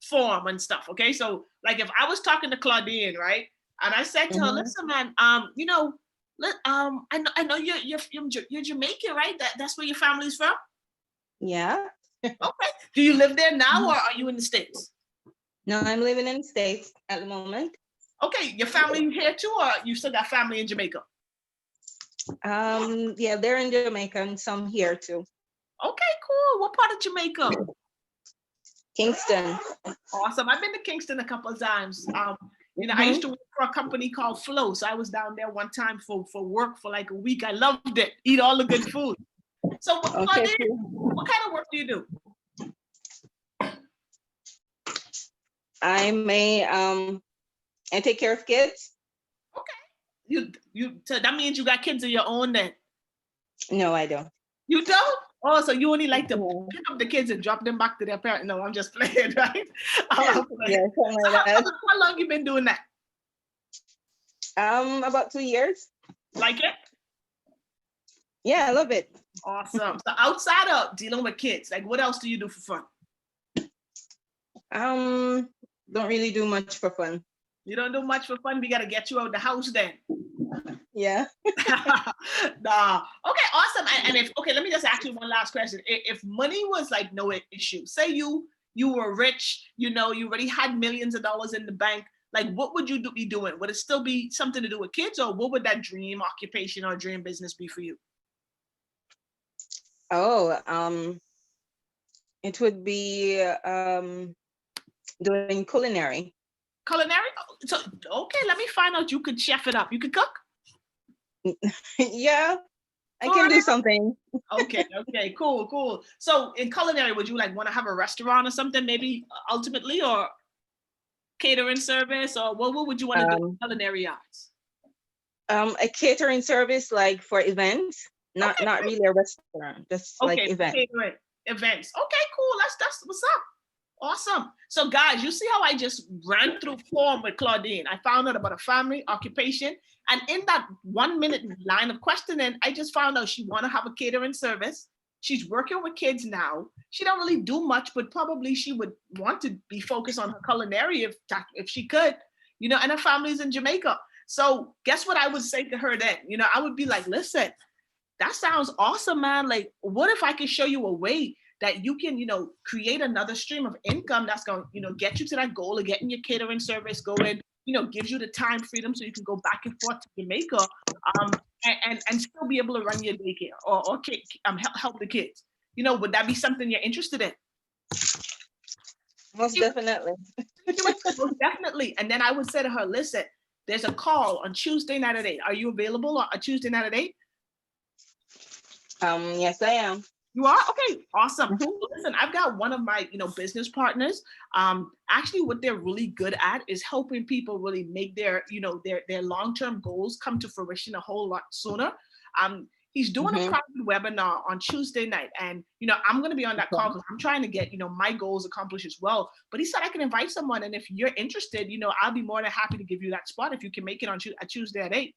form and stuff. Okay, so like if I was talking to Claudine, right, and I said to her, listen, man, you know, I know you're Jamaican, right? That's where your family's from. Yeah. Okay. Do you live there now, or are you in the States? No, I'm living in the States at the moment. Okay, your family here too, or you still got family in Jamaica? Yeah, they're in Jamaica and some here too. Okay, cool. What part of Jamaica? Kingston. Awesome. I've been to Kingston a couple of times. You know, I used to work for a company called Flow, so I was down there one time for work for like a week. I loved it. Eat all the good food. So, Okay, what kind of work do you do? I take care of kids. Okay. So that means you got kids of your own then? No, I don't. You don't? Oh, so you only like to pick up the kids and drop them back to their parents? No, I'm just playing, right? I'm playing. Yeah, something like that. How long you been doing that? About 2 years. Like it? Yeah, I love it. Awesome. So outside of dealing with kids, like what else do you do for fun? Don't really do much for fun. You don't do much for fun? We got to get you out of the house then. Yeah. Nah. Okay, awesome. And let me just ask you one last question. If money was like no issue, say you were rich, you know, you already had millions of dollars in the bank, like what would you be doing? Would it still be something to do with kids, or what would that dream occupation or dream business be for you? Oh, it would be doing culinary. Culinary? So, okay, let me find out. You could chef it up. You could cook? Yeah, I can do something. Okay, cool. So in culinary, would you like want to have a restaurant or something maybe ultimately, or catering service, or what would you want to do in culinary arts? A catering service like for events, not really a restaurant, just like events. Catering events. Okay, cool. That's what's up. Awesome. So guys, you see how I just ran through form with Claudine. I found out about a family, occupation, and in that 1 minute line of questioning, I just found out she want to have a catering service. She's working with kids now. She don't really do much, but probably she would want to be focused on her culinary if she could, you know, and her family's in Jamaica. So guess what I would say to her then? You know, I would be like, listen, that sounds awesome, man. Like, what if I could show you a way that you can, you know, create another stream of income that's going to, you know, get you to that goal of getting your catering service going, you know, gives you the time freedom so you can go back and forth to Jamaica, and still be able to run your daycare or help the kids. You know, would that be something you're interested in? Most definitely. Most definitely. And then I would say to her, listen, there's a call on Tuesday night at 8. Are you available on a Tuesday night at 8? Yes, I am. You are? Okay, awesome. Mhm. Listen, I've got one of my, you know, business partners. Actually, what they're really good at is helping people really make their, you know, their long-term goals come to fruition a whole lot sooner. He's doing a Mhm. private webinar on Tuesday night, and you know, I'm going to be on that call because I'm trying to get, you know, my goals accomplished as well. But he said I can invite someone, and if you're interested, you know, I'll be more than happy to give you that spot if you can make it on Tuesday at 8.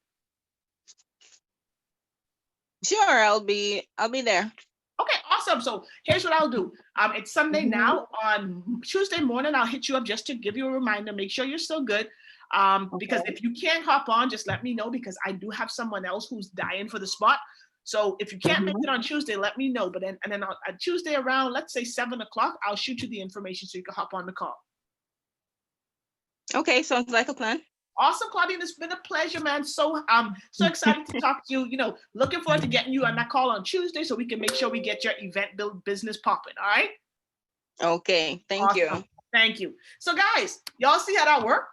Sure, I'll be there. Okay, awesome. So here's what I'll do. It's Sunday now. On Tuesday morning, I'll hit you up just to give you a reminder. Make sure you're still good. Because if you can't hop on, just let me know because I do have someone else who's dying for the spot. So if you can't make it on Tuesday, let me know. But then on Tuesday around, let's say 7 o'clock, I'll shoot you the information so you can hop on the call. Okay, sounds like a plan. Awesome, Claudine. It's been a pleasure, man. So excited to talk to you. You know, looking forward to getting you on that call on Tuesday so we can make sure we get your event build business popping. All right. Okay, thank you. Thank you. So guys, y'all see how that worked?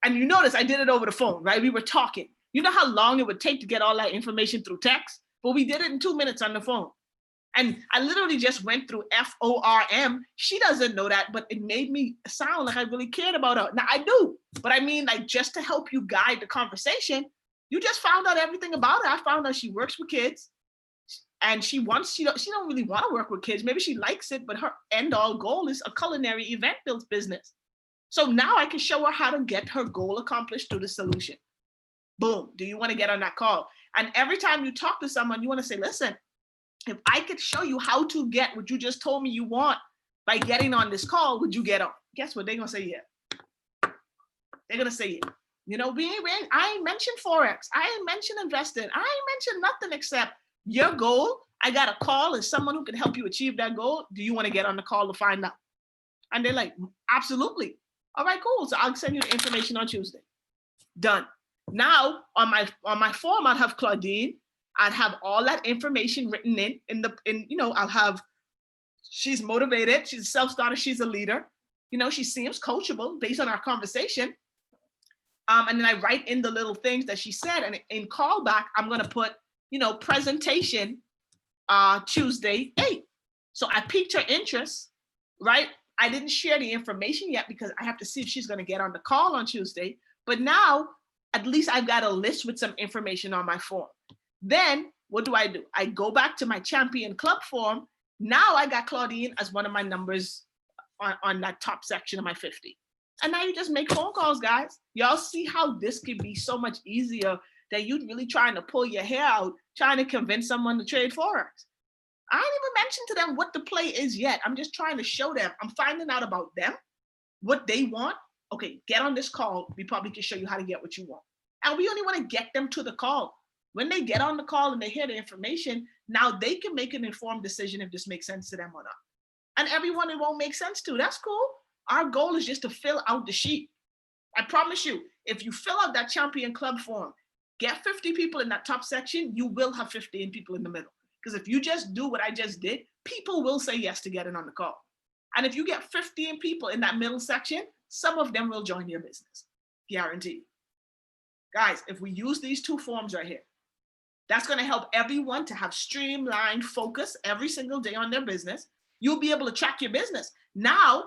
And you notice I did it over the phone, right? We were talking. You know how long it would take to get all that information through text? But we did it in 2 minutes on the phone. And I literally just went through FORM. She doesn't know that, but it made me sound like I really cared about her. Now I do, but I mean, like, just to help you guide the conversation, you just found out everything about her. I found out she works with kids, and she don't really want to work with kids. Maybe she likes it, but her end all goal is a culinary event built business. So now I can show her how to get her goal accomplished through the solution. Boom. Do you want to get on that call? And every time you talk to someone, you want to say, listen, if I could show you how to get what you just told me you want by getting on this call, would you get on? Guess what? They're going to say, yeah. They're going to say, yeah. You know, I ain't mentioned Forex. I ain't mentioned investing. I ain't mentioned nothing except your goal. I got a call as someone who can help you achieve that goal. Do you want to get on the call to find out? And they're like, absolutely. All right, cool. So I'll send you the information on Tuesday. Done. Now on my form, I'll have Claudine. I'd have all that information written I'll have, she's motivated, she's a self-starter, she's a leader. You know, she seems coachable based on our conversation. And then I write in the little things that she said, and in callback, I'm going to put, you know, presentation Tuesday 8. So I piqued her interest, right? I didn't share the information yet because I have to see if she's going to get on the call on Tuesday. But now, at least I've got a list with some information on my form. Then what do? I go back to my champion club form. Now I got Claudine as one of my numbers on that top section of my 50. And now you just make phone calls, guys. Y'all see how this could be so much easier than you really trying to pull your hair out, trying to convince someone to trade Forex. I ain't even mentioned to them what the play is yet. I'm just trying to show them. I'm finding out about them, what they want. Okay, get on this call. We probably can show you how to get what you want. And we only want to get them to the call. When they get on the call and they hear the information, now they can make an informed decision if this makes sense to them or not. And everyone it won't make sense to, that's cool. Our goal is just to fill out the sheet. I promise you, if you fill out that champion club form, get 50 people in that top section, you will have 15 people in the middle. Because if you just do what I just did, people will say yes to getting on the call. And if you get 15 people in that middle section, some of them will join your business, guaranteed. Guys, if we use these 2 forms right here, that's going to help everyone to have streamlined focus every single day on their business. You'll be able to track your business. Now,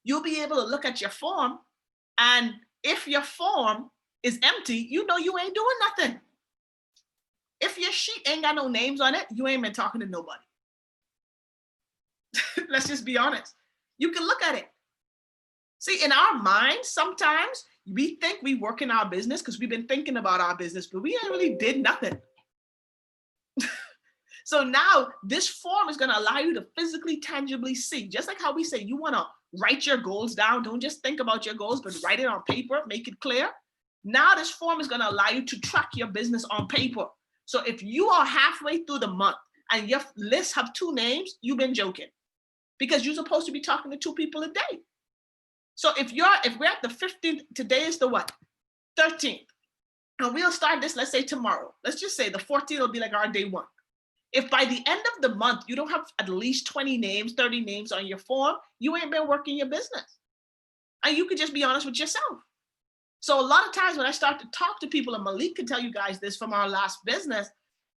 you'll be able to look at your form, and if your form is empty, you know you ain't doing nothing. If your sheet ain't got no names on it, you ain't been talking to nobody. Let's just be honest. You can look at it. See, in our minds, sometimes we think we work in our business because we've been thinking about our business, but we ain't really did nothing. So now this form is going to allow you to physically, tangibly see, just like how we say you want to write your goals down. Don't just think about your goals, but write it on paper, make it clear. Now this form is going to allow you to track your business on paper. So if you are halfway through the month and your list have 2 names, you've been joking, because you're supposed to be talking to 2 people a day. So if we're at the 15th, today is the what? 13th. And we'll start this, let's say tomorrow. Let's just say the 14th will be like our day 1. If by the end of the month, you don't have at least 20 names, 30 names on your form, you ain't been working your business. And you could just be honest with yourself. So a lot of times when I start to talk to people, and Malik can tell you guys this from our last business,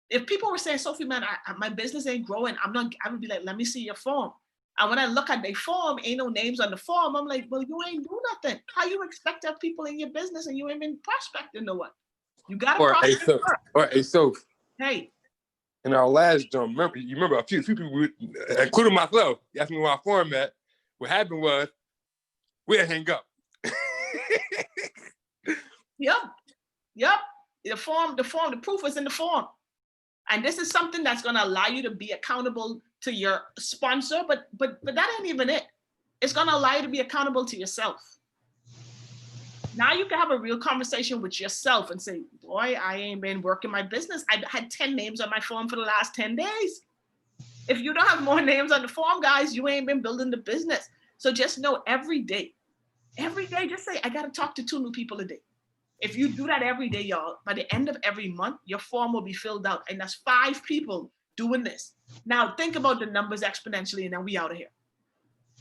if people were saying, Sophie, man, my business ain't growing, I would be like, let me see your form. And when I look at their form, ain't no names on the form, I'm like, well, you ain't do nothing. How you expect to have people in your business and you ain't been prospecting or what? You got to prospect. So, hey. in our last jump, remember a few people, including myself, asked me where my form at. What happened was, we had to hang up. Yep. The proof is in the form. And this is something that's going to allow you to be accountable to your sponsor, but that ain't even it. It's going to allow you to be accountable to yourself. Now you can have a real conversation with yourself and say, boy, I ain't been working my business. I've had 10 names on my form for the last 10 days. If you don't have more names on the form, guys, you ain't been building the business. So just know every day, just say, I got to talk to 2 new people a day. If you do that every day, y'all, by the end of every month, your form will be filled out. And that's 5 people doing this. Now think about the numbers exponentially, and then we out of here.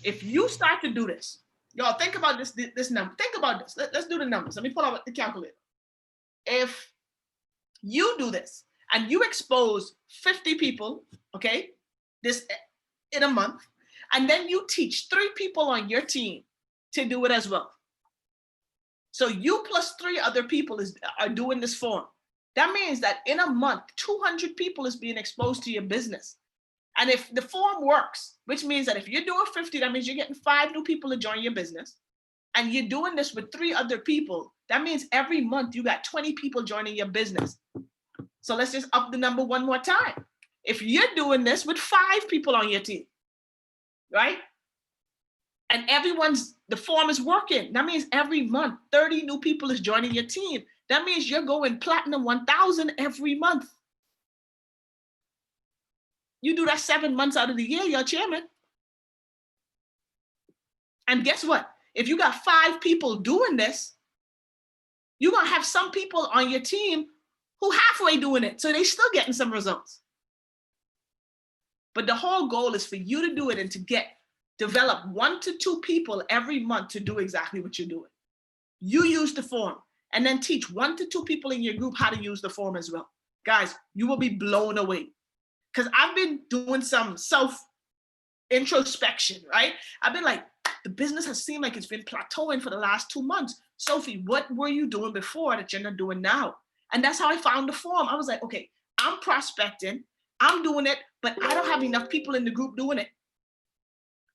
If you start to do this, y'all, think about this number. Think about this. Let's do the numbers. Let me pull out the calculator. If you do this and you expose 50 people, okay, this in a month, and then you teach 3 people on your team to do it as well. So you plus 3 other people are doing this form. That means that in a month, 200 people is being exposed to your business. And if the form works, which means that if you're doing 50, that means you're getting 5 new people to join your business. And you're doing this with 3 other people. That means every month you got 20 people joining your business. So let's just up the number one more time. If you're doing this with 5 people on your team, right? And the form is working. That means every month, 30 new people is joining your team. That means you're going platinum 1,000 every month. You do that 7 months out of the year, you're chairman. And guess what? If you got 5 people doing this, you're going to have some people on your team who halfway doing it. So they still getting some results. But the whole goal is for you to do it and to develop 1 to 2 people every month to do exactly what you're doing. You use the form and then teach 1 to 2 people in your group how to use the form as well. Guys, you will be blown away. Because I've been doing some self-introspection, right? I've been like, the business has seemed like it's been plateauing for the last 2 months. Sophie, what were you doing before that you're not doing now? And that's how I found the form. I was like, okay, I'm prospecting, I'm doing it, but I don't have enough people in the group doing it.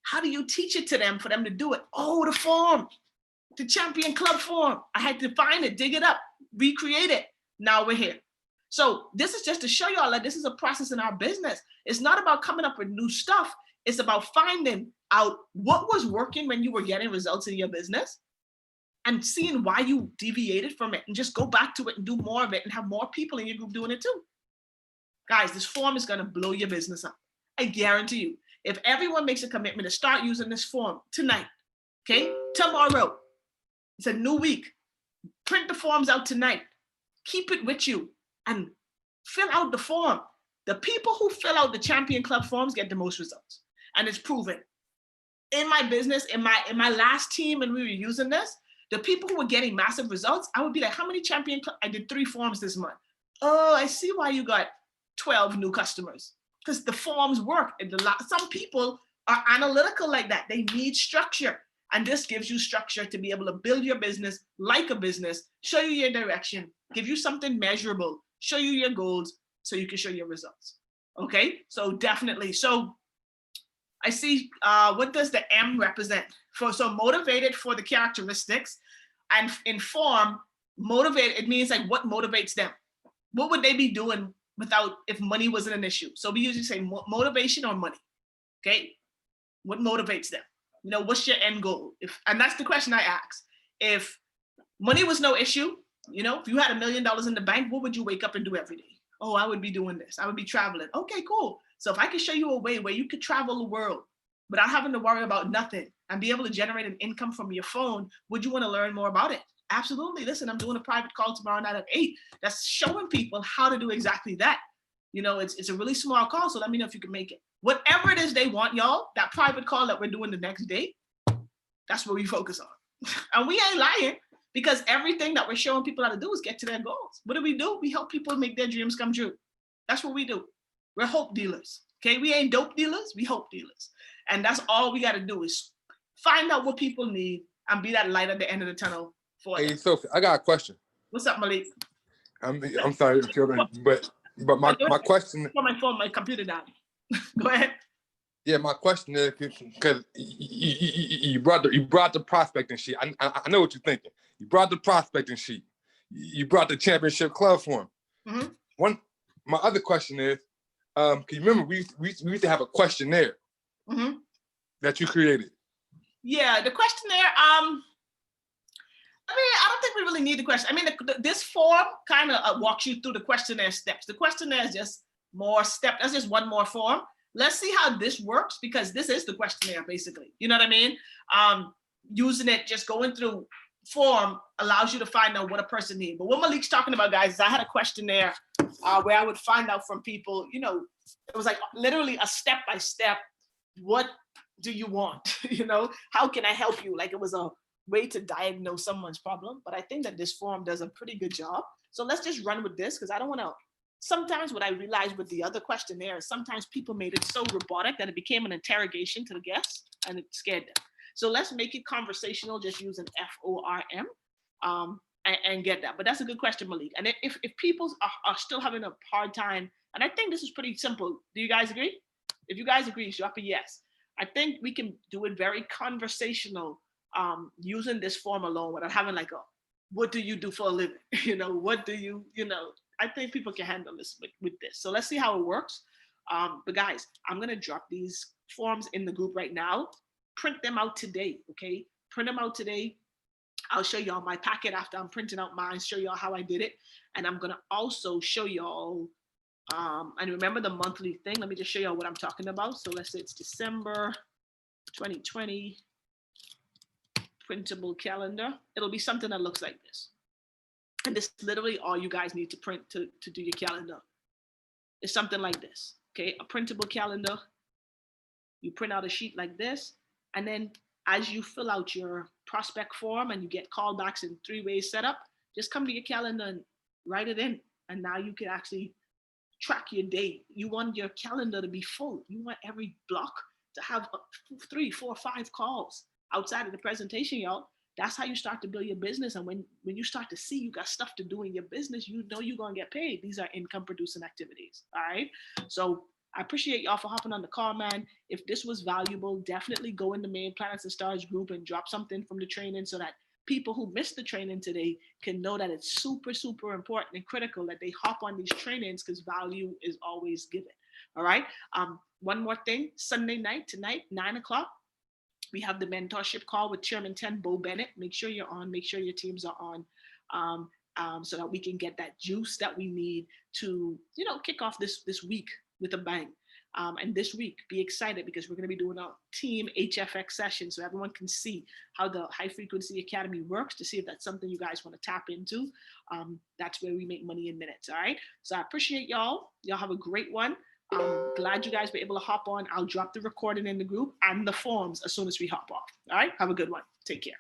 How do you teach it to them for them to do it? Oh, the form, the Champion Club form. I had to find it, dig it up, recreate it. Now we're here. So this is just to show y'all that this is a process in our business. It's not about coming up with new stuff. It's about finding out what was working when you were getting results in your business and seeing why you deviated from it and just go back to it and do more of it and have more people in your group doing it too. Guys, this form is going to blow your business up. I guarantee you. If everyone makes a commitment to start using this form tonight, okay, tomorrow, it's a new week, print the forms out tonight, keep it with you and fill out the form. The people who fill out the Champion Club forms get the most results. And it's proven. In my business, in my last team, and we were using this, the people who were getting massive results, I would be like, how many Champion Club? I did 3 forms this month. Oh, I see why you got 12 new customers. Because the forms work. Some people are analytical like that. They need structure. And this gives you structure to be able to build your business like a business, show you your direction, give you something measurable, show you your goals so you can show your results. Okay? So definitely. So I see, what does the M represent? So motivated for the characteristics, and inform, motivated, it means like what motivates them. What would they be doing if money wasn't an issue? So we usually say motivation or money, okay? What motivates them? You know, what's your end goal? And that's the question I ask. If money was no issue, you know, if you had $1 million in the bank, what would you wake up and do every day? Oh, I would be doing this. I would be traveling. Okay, cool. So if I could show you a way where you could travel the world without having to worry about nothing and be able to generate an income from your phone, would you want to learn more about it? Absolutely. Listen, I'm doing a private call tomorrow night at 8. That's showing people how to do exactly that. You know, it's a really small call, so let me know if you can make it. Whatever it is they want, y'all, that private call that we're doing the next day, that's what we focus on. And we ain't lying, because everything that we're showing people how to do is get to their goals. What do? We help people make their dreams come true. That's what we do. We're hope dealers, okay? We ain't dope dealers, we hope dealers. And that's all we gotta do is find out what people need and be that light at the end of the tunnel for them. Hey, Sophie, I got a question. What's up, Malik? I'm sorry, but my question. My phone, my computer down. Go ahead. Yeah, my question is because you brought the prospecting sheet. I know what you're thinking. You brought the prospecting sheet. You brought the championship club form. Mm-hmm. My other question is, can you remember we used to have a questionnaire that you created? Yeah, the questionnaire. I mean, I don't think we really need the question. I mean, this form kind of walks you through the questionnaire steps. The questionnaire is just more step. That's just one more form. Let's see how this works, because this is the questionnaire, basically. You know what I mean? Using it, just going through form allows you to find out what a person needs. But what Malik's talking about, guys, is I had a questionnaire where I would find out from people, you know, it was like literally a step-by-step, what do you want? You know, how can I help you? Like, it was a way to diagnose someone's problem. But I think that this form does a pretty good job. So let's just run with this, because I don't want to. Sometimes what I realized with the other questionnaire is sometimes people made it so robotic that it became an interrogation to the guests and it scared them. So let's make it conversational, just using FORM and get that. But that's a good question, Malik. And if people are still having a hard time, and I think this is pretty simple. Do you guys agree? If you guys agree, drop a yes. I think we can do it very conversational using this form alone without having like what do you do for a living? You know, what do you know? I think people can handle this with this. So let's see how it works. But guys, I'm gonna drop these forms in the group right now. Print them out today, okay? Print them out today. I'll show y'all my packet after I'm printing out mine, show y'all how I did it. And I'm gonna also show y'all, and remember the monthly thing. Let me just show y'all what I'm talking about. So let's say it's December 2020, printable calendar. It'll be something that looks like this. And this is literally all you guys need to print to do your calendar. It's something like this, okay? A printable calendar. You print out a sheet like this, and then as you fill out your prospect form and you get callbacks in 3-way setup, just come to your calendar and write it in. And now you can actually track your day. You want your calendar to be full. You want every block to have 3, 4, 5 calls outside of the presentation, y'all. That's how you start to build your business. And when you start to see you got stuff to do in your business, you know you're going to get paid. These are income producing activities. All right. So I appreciate y'all for hopping on the call, man. If this was valuable, definitely go in the main Planets and Stars group and drop something from the training so that people who missed the training today can know that it's super, super important and critical that they hop on these trainings, because value is always given. All right. One more thing, Sunday night, tonight, 9:00. We have the mentorship call with Chairman 10, Bo Bennett. Make sure you're on, make sure your teams are on, so that we can get that juice that we need to, you know, kick off this week with a bang. And this week, be excited, because we're going to be doing a team HFX session so everyone can see how the High Frequency Academy works, to see if that's something you guys want to tap into. That's where we make money in minutes. All right. So I appreciate y'all. Y'all have a great one. I'm glad you guys were able to hop on. I'll drop the recording in the group and the forms as soon as we hop off. All right. Have a good one. Take care.